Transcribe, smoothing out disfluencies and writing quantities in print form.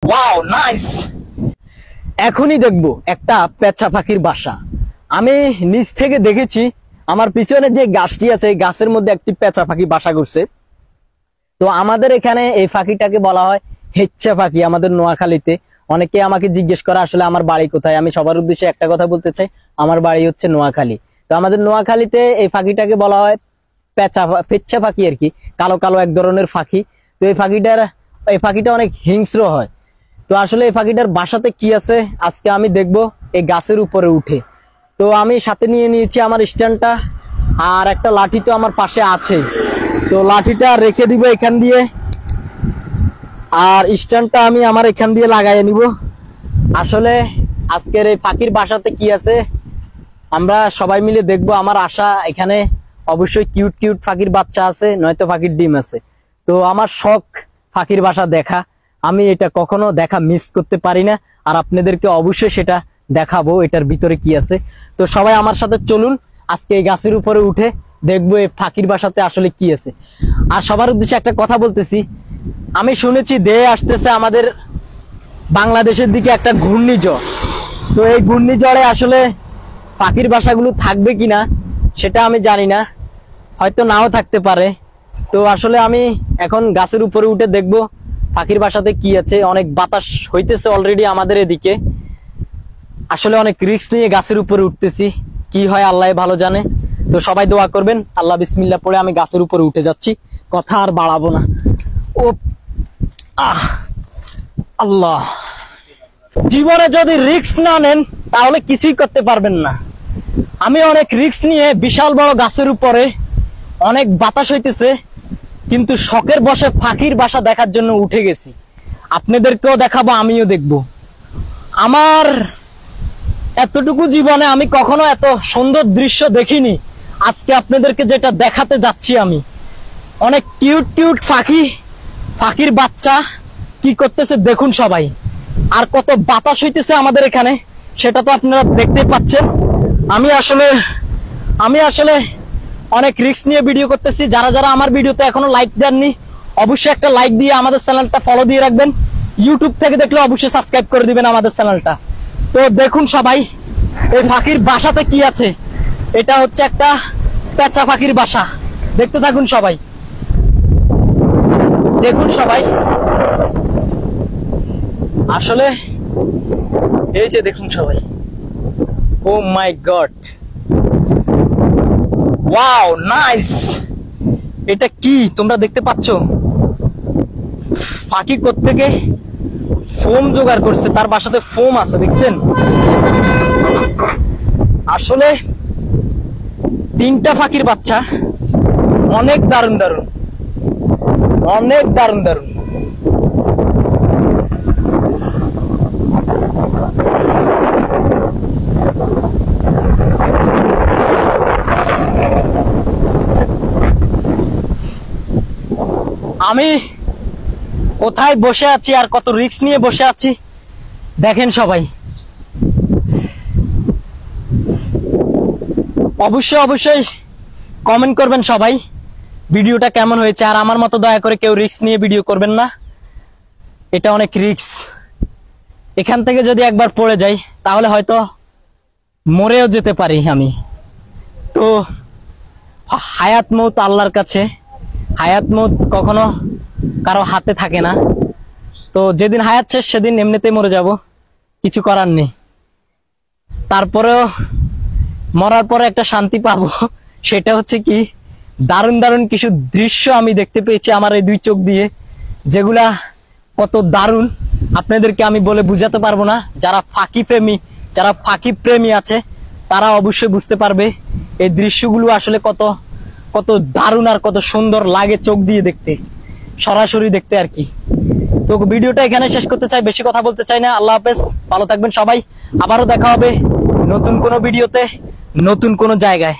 Wow nice. এখনই দেখবো একটা পেঁচা পাখির বাসা। আমি নিচ থেকে দেখেছি আমার পিছনে যে গাছটি আছে এই গাছের মধ্যে একটি পেঁচা পাখি বাসা করছে। তো আমাদের এখানে এই পাখিটাকে বলা হয় হেচ্ছা পাখি। আমাদের নোয়াখালীতে অনেকে আমাকে জিজ্ঞেস করে আসলে আমার বাড়ি কোথায়। আমি সবার উদ্দেশ্যে একটা কথা বলতে চাই, আমার বাড়ি হচ্ছে নোয়াখালী। তো আমাদের নোয়াখালীতে এই পাখিটাকে বলা হয় পেচ্ছা পাখি আর কি, কালো কালো এক ধরনের পাখি। তো এই পাখিটা অনেক হিংস্র হয়। তো আসলে এই পাখিটার বাসাতে কি আছে আজকে আমি দেখবো এই গাছের উপরে উঠে। তো আমি সাথে নিয়ে নিয়েছি আমার স্ট্যান্ডটা, আর একটা লাঠি তো আমার পাশে আছে। তো লাঠিটা রেখে দিব এখান দিয়ে, আর স্ট্যান্ডটা আমি আমার এখান দিয়ে লাগাই নিব। আসলে আজকের এই পাখির বাসাতে কি আছে আমরা সবাই মিলে দেখবো। আমার আশা এখানে অবশ্যই কিউট কিউট পাখির বাচ্চা আছে, নয়তো পাখির ডিম আছে। তো আমার শখ পাখির বাসা দেখা, আমি এটা কখনো দেখা মিস করতে পারি না, আর আপনাদেরকে অবশ্যই সেটা দেখাবো এটার ভিতরে কি আছে। তো সবাই আমার সাথে চলুন, আজকে এই গাছের উপরে উঠে দেখবো এই পাখির বাসাতে আসলে কি আছে। আর সবার উদ্দেশ্যে একটা কথা বলতেছি, আমি শুনেছি দেয়ে আসতেছে আমাদের বাংলাদেশের দিকে একটা ঘূর্ণিঝড়। তো এই ঘূর্ণিঝড়ে আসলে পাখির বাসাগুলো থাকবে কিনা সেটা আমি জানি না, হয়তো নাও থাকতে পারে। তো আসলে আমি এখন গাছের উপরে উঠে দেখবো পাখির বাসাতে কি আছে। অনেক বাতাস হইতেছে অলরেডি আমাদের এদিকে। আসলে অনেক রিস্ক নিয়ে গাছের উপরে উঠতেছি, কি হয় আল্লাহ ভালো জানে। তো সবাই দোয়া করবেন। আল্লাহ বিসমিল্লাহ পড়ে আমি গাছের উপরে উঠে যাচ্ছি, কথা আর বাড়াবো না। ও আল্লাহ, জীবনে যদি রিস্ক না নেন তাহলে কিছুই করতে পারবেন না। আমি অনেক রিস্ক নিয়ে বিশাল বড় গাছের উপরে, অনেক বাতাস হইতেছে, কিন্তু শখের বসে পাখির বাসা দেখার জন্য উঠে গেছি। আপনাদেরকেও দেখাবো, আমিও দেখব। আমার এতটুকু জীবনে আমি কখনো এত সুন্দর দৃশ্য দেখিনি। আজকে আপনাদেরকে যেটা দেখাতে যাচ্ছি আমি, অনেক কিউট কিউট পাখির বাচ্চা কি করতেছে দেখুন সবাই। আর কত বাতাস হইতেছে আমাদের এখানে সেটা তো আপনারা দেখতে পাচ্ছেন। আমি আসলে অনেক রিস্ক নিয়ে ভিডিও করতেছি। যারা যারা আমার ভিডিওতে এখনো লাইক দেননি অবশ্যই একটা লাইক দিয়ে আমাদের চ্যানেলটা ফলো দিয়ে রাখবেন। ইউটিউব থেকে দেখলে অবশ্যই সাবস্ক্রাইব করে দিবেন আমাদের চ্যানেলটা। তো দেখুন সবাই এই পাখির বাসাতে কি আছে। এটা হচ্ছে একটা পেঁচা পাখির বাসা, দেখতে থাকুন সবাই। দেখুন সবাই, আসলে এই যে দেখুন সবাই, ও মাই গড, ওয়াও নাইস। এটা কি তোমরা দেখতে পাচ্ছ? পাখি কোত্থেকে ফোম জোগাড় করছে, তার বাসাতে ফোম আছে দেখছেন। আসলে 3টা পাখির বাচ্চা, অনেক দারুণ দারুণ, অনেক দারুণ দারুণ। আমি কোথায় বসে আছি আর কত রিস্ক নিয়ে বসে আছি দেখেন সবাই। অবশ্যই কমেন্ট করবেন সবাই ভিডিওটা কেমন হয়েছে। আর আমার মতো দয়া করে কেউ রিস্ক নিয়ে ভিডিও করবেন না, এটা অনেক রিস্ক। এখান থেকে যদি একবার পড়ে যাই তাহলে হয়তো মরেও যেতে পারি আমি। তো হায়াত মৌত আল্লাহর কাছে, হায়াত মৌত কখনো কারো হাতে থাকে না। তো যেদিন হায়াত শেষ সেদিন এমনিতেই মরে যাব, কিছু করার নেই। তারপরেও মরার পরে একটা শান্তি পাবো, সেটা হচ্ছে কি দারুণ দারুণ কিছু দৃশ্য আমি দেখতে পেয়েছি আমার এই 2 চোখ দিয়ে, যেগুলা কত দারুণ আপনাদেরকে আমি বলে বুঝাতে পারবো না। যারা পাখি প্রেমী আছে তারা অবশ্যই বুঝতে পারবে এই দৃশ্যগুলো আসলে কত কত দারুণ আর কত সুন্দর লাগে চোখ দিয়ে দেখতে, সরাসরি দেখতে আর কি। তো ভিডিওটা এখানে শেষ করতে চাই, বেশি কথা বলতে চাই না। আল্লাহ হাফেজ, ভালো থাকবেন সবাই। আবারও দেখা হবে নতুন কোনো ভিডিওতে, নতুন কোনো জায়গায়।